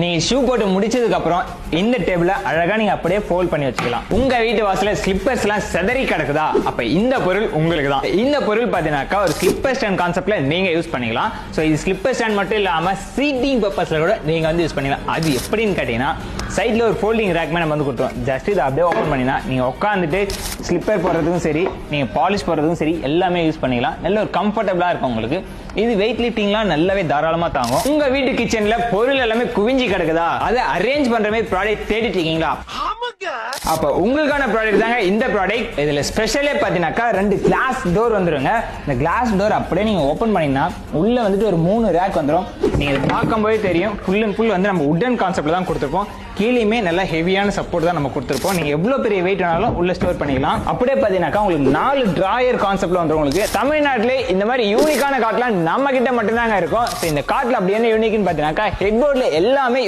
நீங்க ஷூ போட்டு முடிச்சதுக்கு அப்புறம் இந்த டேபிள அழகா நீங்க அப்படியே ஃபோல்ட் பண்ணி வச்சுக்கலாம். உங்க வீட்டு வாசல்ல ஸ்லிப்பர்ஸ் எல்லாம் சிதறி கிடக்குதா, அப்ப இந்த பொருள் உங்களுக்கு தான். இந்த பொருள் பாத்தீங்கன்னாக்கா ஒரு ஸ்லிப்பர் ஸ்டாண்ட் கான்செப்ட்ல நீங்க யூஸ் பண்ணிக்கலாம். சோ இது ஸ்லிப்பர் ஸ்டாண்ட் மட்டும் இல்லாம சீட்டிங் பர்பஸ்ல கூட நீங்க வந்து யூஸ் பண்ணிக்கலாம். அது எப்படின்னு கேட்டீங்கன்னா, சைட்ல ஒரு ஃபோல்டிங் ரேக் நம்ம வந்து கொடுத்துருவோம். ஜஸ்ட் இதை அப்படியே ஓபன் பண்ணினா நீங்க உட்காந்துட்டு ஸ்லிப்பர் போடுறதுக்கும் சரி, நீங்க பாலிஷ் போடுறதுக்கும் சரி எல்லாமே யூஸ் பண்ணிக்கலாம். நல்ல ஒரு கம்ஃபர்டபுளா இருக்கும் உங்களுக்கு. இது வெயிட் லிஃப்டிங்லாம் நல்லாவே தாராளமா தாங்கும். உங்க வீட்டு கிச்சன்ல பொருள் எல்லாமே குவிஞ்சு கிடக்குதா, அதை அரேஞ்ச் பண்ற மாதிரி ப்ராடக்ட் தேடிட்டு இருக்கீங்களா? அப்ப உங்களுக்கான ப்ராடக்ட் தாங்க இந்த ப்ராடக்ட். இதுல ஸ்பெஷலே பாத்தீங்கன்னாக்கா 2 கிளாஸ் டோர் வந்துருங்க. இந்த கிளாஸ் டோர் அப்படியே நீங்க ஓபன் பண்ணீங்கன்னா உள்ள வந்துட்டு ஒரு 3 ரேக் வந்துரும். நீங்க இதை பார்க்கும்போதே தெரியும், ஃபுல் அண்ட் ஃபுல் வந்து நம்ம உட்டன் கான்செப்ட்ல தான் கொடுத்துருப்போம். கீழேயுமே நல்ல ஹெவியான சப்போர்ட் தான் நம்ம கொடுத்துருப்போம். நீங்க எவ்வளவு பெரிய வெயிட் வேணாலும் உள்ள ஸ்டோர் பண்ணிக்கலாம். அப்படியே பாத்தீங்கன்னாக்கா உங்களுக்கு 4 டிராயர் கான்செப்ட்ல வந்துரும். உங்களுக்கு தமிழ்நாட்டிலே இந்த மாதிரி யூனிக்கான காட்லாம் நம்ம கிட்ட மட்டும்தாங்க இருக்கும். இந்த காட்ல அப்படி என்ன யூனிக்னு பாத்தீங்கன்னாக்கா ஹெட் போர்ட்ல எல்லாமே